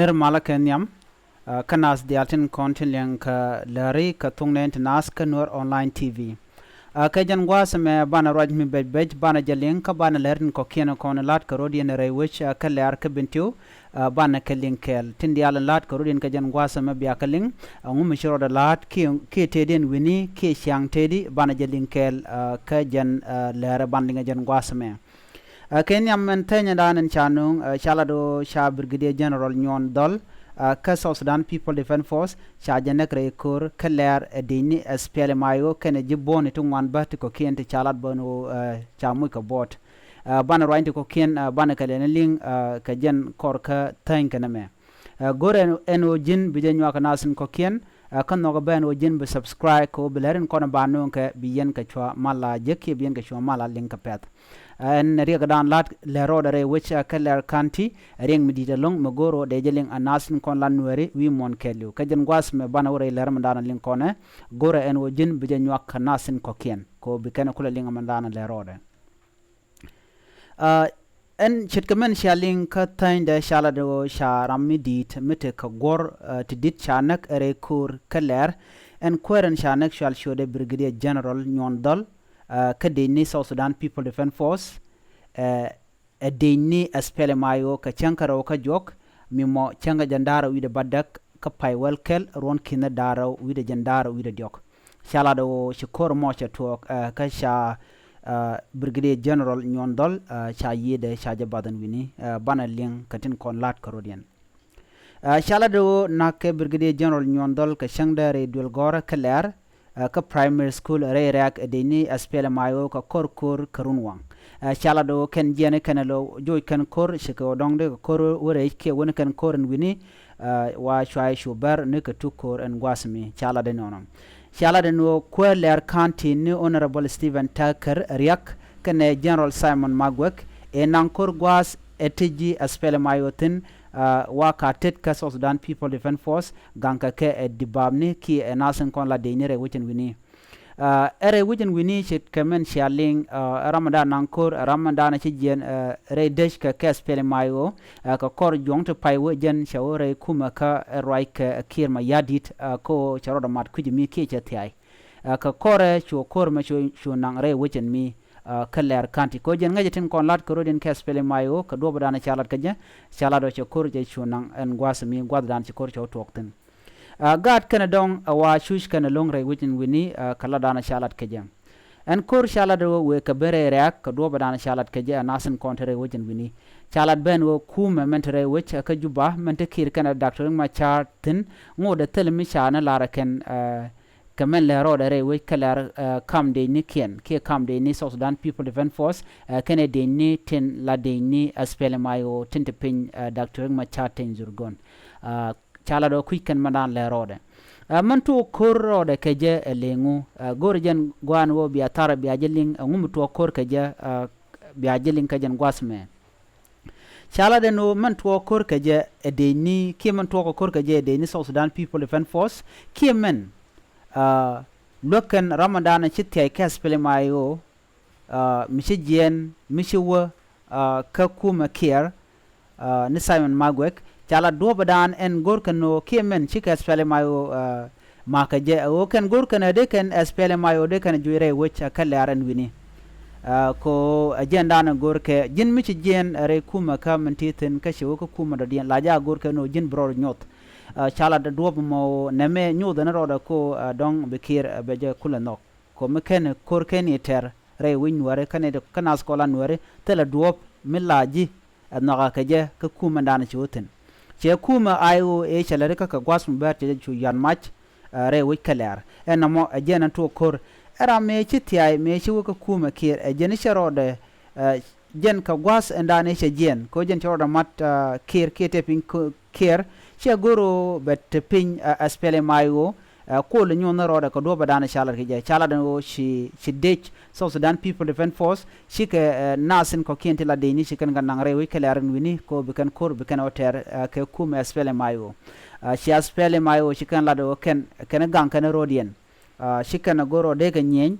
der malaken yam kanas dialtin kontin yang ka lari ka tungne nas ka nur online tv ka jan wasme bana rajmi bej bana jalin ka bana lerin ko kena kon lat ka rodien re wich ka lar ka bintu bana ka linkel tindi ala lat ka rodien ka jan wasme biya ka ling ngum shiro da lat ki tedin wini ki syang tedi bana jalinkel ka jan lar bandinga jan wasme Kenya mentenya danen chanung chalado sha brigadier general nyon dol ka South Sudan People Defense Force sha janek rekur keller edini spele mayo kene jiboni tungwan bat ko kente chalat bono chamu ka bot bana rointe ko ken bana kalen ling ka jen kor ka tank na me gore eno jin bijen wa nasin ko ken kan no ben o jin be subscribe ko belerin ko na banu ka biyen ka chwa mala jekki biyen ka chwa mala link ka pet en riga dan lat le rodare which keller kanti ring midita long magoro de jeling anasin kon lan nuere wi mon kellu kajen gwas me bana wore ler mandana lin kone gore en o jin bije nyak nasin ko ken ko bi ken kula linga mandana le rode en chitkamen shaling ka tinde shala do sharam dit mite ka gor tidit chanak ere kur keller en kweren chanak shal shode brigadier general nyondol kadeni South Sudan People Defense Force deni aspele mayo ka chankaro ka jok mimo changa jandara wide badak ka paywel kel ron kina dara wide jandara wide diok shala do shikor mo cha to ka sha brigadier general nyondol cha yede sha jabadan wini bana ling katin kon lat karodian shala do nak brigadier general nyondol ka shangdare dul gora keller ka primary school rerak deni aspele mayo ka korkor karunwang chala do ken jene kanalo joy kan kor shiko dongde kor wore ke won kan kor wini wa shwai shubar ne ka tukor en gwasmi chala de nonom chala de no kweler county ni honorable Stephen Tucker riak kan general Simon Magwek enankor gwas etiji aspele mayo tin waka tet ka South Sudan People Defense Force ganka ke dibabni ki nasen kon la denire wichen wini ere wichen wini chit kemen shaling ramadan ankor ramadan chi jen re desh ka kes pele mayo ka kor jong to paiwo jen shawore kuma ka raik kirma yadit ko charoda mat kujimi ki chetiai ka kore chu kor ma chu nang re wichen mi keller kanti ko jen ngaje tin kon lat ko rodin kes pele mayo ka do badana chalat kaje chalado che kor je chunang en gwasmi gwaddan che kor cho tokten gad kana dong wa shush kana long re witin wini kala dana chalat kaje en kor chalado we ka bere rak ka do badana chalat kaje nasen kontere witin wini chalat ben wo kuma mentere wich ka juba mente kir kana doctor ma chatin ngode telmi chana laraken kamen le roda re we kalar kam de ni ken ke kam de ni South Sudan People Defense Force kene de ni tin la de ni aspele mayo tinte pin doctor ma chaten zurgon chala do quicken madan le roda man to kor roda keje lengu gorjen gwan wo biya tara biya jeling ngum to kor keje biya jeling kajen gwasme chala de no man to kor keje de ni ke man to kor keje de ni South Sudan People Defense Force ke men loken ramadan chitti kes pele mayo mishijen mishiwa ka kuma care ni Simon Magwek chala do badan en gorkano kemen chikas pele mayo maka je o ken gorkana de ken spele mayo de kan juire wich kalaran wini ko agenda na gorke jin mishijen re kuma ka mentiten kashi ko kuma da dian laja gorkano jin bror nyot chala da duob mo neme nyuda na roda ko dong bekir beje kula nok ko meken kor ken ter re win ware kane de kanas ko lan ware tela duob milaji adnaga kaje ka kuma dana chutin che kuma ayo e chala reka ka gwasmu berte chu yan mach re wi kalar enamo ajena to kor era me chitiai me chu ka kuma kir ajeni sharode jen ka gwas endane che jen ko jen choroda mat kir kete pin kir che goro bet pin aspele mayo ko le nyona roda ko do badana chala ke chala do shi dech South Sudan People Defense Force shi ke nasin ko kente la de ni shi kan ganang re wi kelaran wini ko bikan kor bikan oter ke kuma aspele mayo shi aspele mayo shi kan la do ken gang kan rodien shi kan goro de ga nyen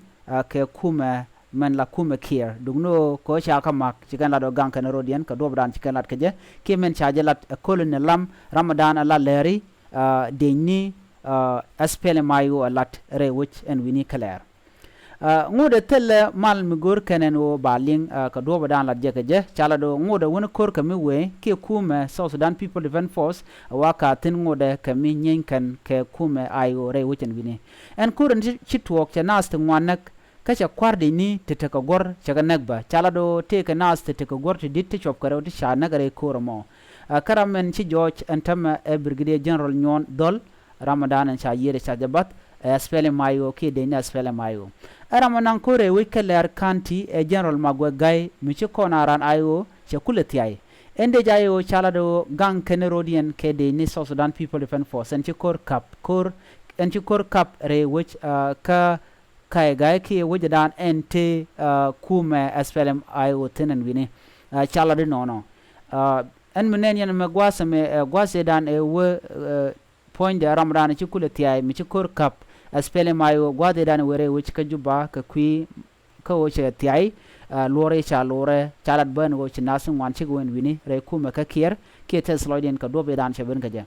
ke kuma men la kuma kier dungno ko cha ka mak chikan la do gang kan rodian ka do bran chikan lat keje ki men cha jelat kolon lam ramadan ala leri deni aspele mayu alat re which and wini clear ngode tel mal mi gor kenen o baling ka do badan la je keje chala do ngode wona kor ka mi we ki kuma South Sudan People Defense Force waka tin ngode ka mi nyen kan ke kuma ayo re which and wini en kuren chitwok cha nas te ngwanak ka cha kwarde ni te ka gor cha ga nagba chala do te ka nas te ka gor te dit chop kare ti sha nagare kormo karamen chi George antama Brigadier General Nyon Dol Ramadan en cha yere cha jabat spele mayo ki de na spele mayo ramanan kore we keller kanti General Magwe Gai mi chi konaran ayo cha kuleti ay ende jayo chala do gang kenerodien ke de ni South Sudan People Defense Force en chi kor kap re which ka kai gai ki wujadan ente kume SPLM ayo tenen wini chala de no en menen yan me gwasa me gwase dan we point de Ramadan ci kuleti ay mi ci kor kap SPLM ayo gwade dan were which ka juba ka kui ka wo che ti ay lore chalat ban wo ci nasun wan ci wen wini re kume ka kier ke tesloiden ka dobe dan che ben ka je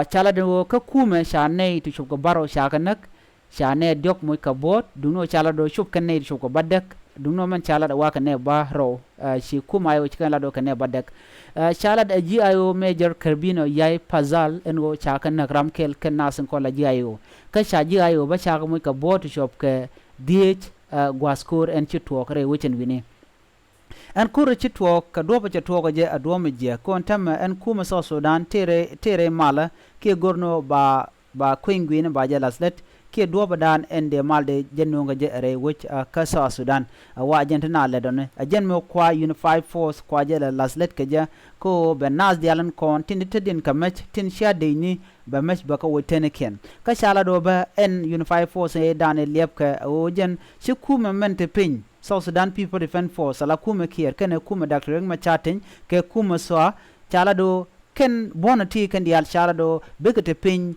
chala de wo ka kume sha nei tu chup ko baro sha kanak sha ne diok moy ka bot duno chala do chup kan nei chup ko badak duno man chala da wa ka ne ba ro shi kuma yo ci kan la do ka ne badak chala da ji ayo Major Carbino yai pazal en wo cha kan nak ramkel kan nasun ko la ji ayo ka sha ji ayo ba cha moy ka bot shop ke dh gwaskor en ci to kare wucin wini en kuru ci to ka do ba ci to je ado me je ko tam en kuma South Sudan tere mala ke gorno ba kwingwin ba je laslet ke do ba dan ende malde jenno nga je re which ka South Sudan wa jentna le don jen mo kwa Unified Force kwa je laslet ke je ko be nas dialan kon tin tedin ka match tin sha de ni ba match ba ka wotene ken ka shala do ba en Unified Force e dan lep ka o jen shi kuma mente pin South Sudan People Defense Force ala kuma kier ken kuma Dr. ma chatin ke kuma so chala do ken bonati ken dial chala do begete pin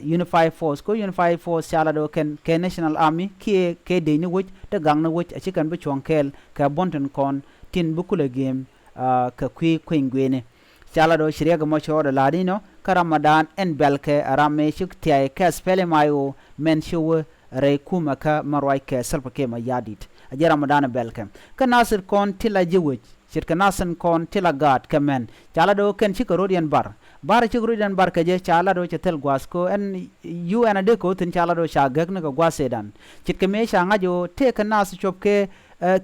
Unified Force ko Unified Force chala do ken National Army ke de ni wuch te gang na wuch a chikan bu chonkel ka bonton kon tin bukule game ka kwingwene chala do shirya ga mo chodo ladino ka Ramadan en belke arame shuk tiay ka spele mayo men show re kuma ka marwai ke salpa ke ma yadit a Ramadan belke ka nasir kon tila jiwich shirka nasan kon tila gad kamen chala do ken chikorodian bar chikorodian bar ke je chala do chetel gwasko en UN de ko tin chala do sha gag na gwasedan chitka me sha ngajo te ka nas chopke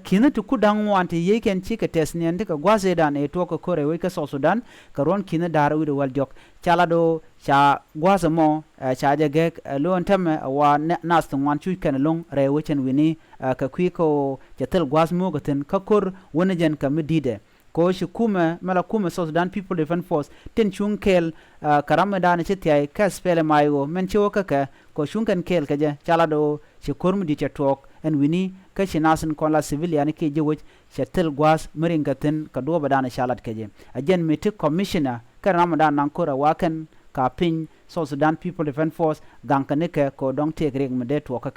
kina tu kudang wanti yeken chika tesnien de ka gwasedan e to ko kore we ka South Sudan ka ron kina dara wi do wal jok chala do sha gwasamo sha je gag lo ntame wa nas tun wan chu kan long re wechen wini ka kwiko chetel gwasmo goten ka kor wona jen ka midide ko shi kuma mala kuma South Sudan People Defense Force tin chunkel Ramadan chetiay ka spele mayo men chiwo ka ko shunkan kel ka je chala do shi kormu di chatok en wini ka shi nasin kon la civilian ke je wich chetel gwas meringaten ka do badana shalat ke je ajen meti commissioner ka Ramadan nan kora wakan ka pin South Sudan People Defense Force gankane ke ko dong tek reg mede to ka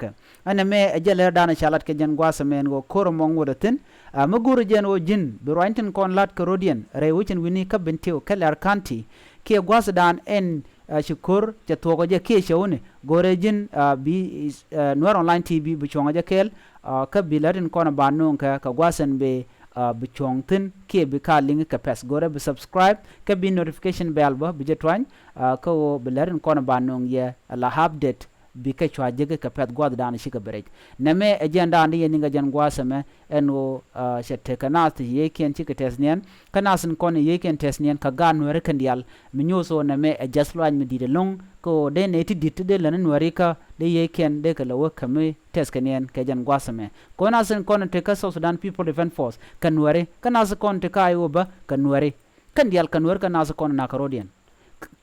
ana me ajele dana shalat ke jen gwasa men go koro mon wodatin maguru jen o jin be rointen kon lat ka rodien re wichin wini ka benteo kelar kanti ke gwasa dan en shukur te to go je ke shawne gore jin bi Noor Online TV bu chonga je kel ka bilatin kon banun ka gwasan be bi chongtin ke bi ka link ka pes gore bi subscribe ka bi notification bell ba bi je twany ka o bilatin kon banun ye la update bi ka chwa jege ka pet god dan shi ka berej neme agenda andi yeninga jan gwasame eno shete kana ti yeken ti ka tesnien kana sun kon yeken tesnien ka gan were kandial minyoso neme ajaslo an midide long ko de ne ti dit de lan were ka de yeken de ka lawo kame teskanien ka jan gwasame ko na sun kon te ka South Sudan People Defense Force kan were kana sun kon te ka ayo ba kan were kandial kan were kana sun kon na karodian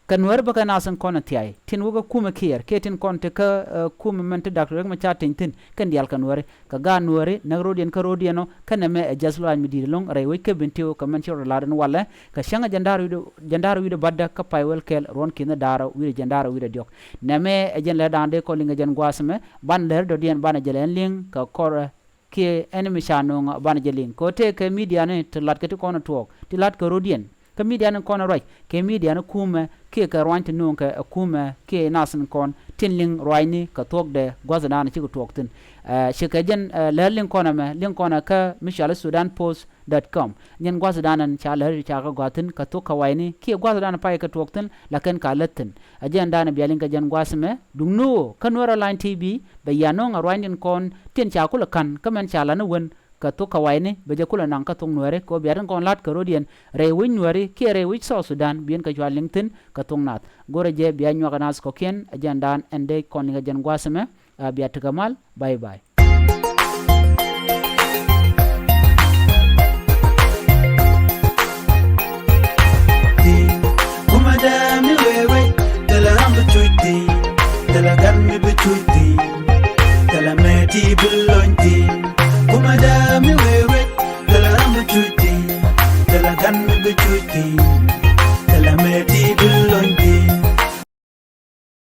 kanwer baka nasan kona tiay tin wuga kuma kier ketin konte ka kuma mente Dr. ma chatin tin kan dial kanwer ka ganwere na rodien ka rodieno kana me jaslo an midire long ray we ke bentio ka man choro laden wala ka shanga jandaru wi badda ka paywel kel ron kina dara wi jandaru wi diok na me ejen le dande ko linga jan gwasme ban ler do dien bana jelen ling ka kor ke enemy shanong ban jelin ko te ke media ne tlat ke ko na tok tilat ko rodien ke media ne kon roi ke media ne kuma ke ka rwant no ke kuma ke nasin kon tinling roini ka tok de gwazana ne ci tok tin shikajen lerlin kona me lin kona ka mishal sudanpost.com nyen gwazana cha ler cha ga gwatin ka tok ka waini ke gwazana pa ka tok tin laken ka latin ajen dana bialin ka jen gwasme dumno kanwara line tv bayano ngarwanin kon tin cha kula kan kamen cha lana won ka to ka waine beje kula nan ka tong nuare ko biaran kon lat ka rodien re win nuare ke re wich so sudan bien ka jwa lingtin ka tong nat gore je bia nyo ka nas ko ken ajandan ende kon nga jen gwasme bia tgamal bye bye kumada mi wewe dala rambu chuiti dala gan mi buchuiti dala meti bulonti kumada mi wewe dala rambu chuiti dala gan mi buchuiti dala meti bulonti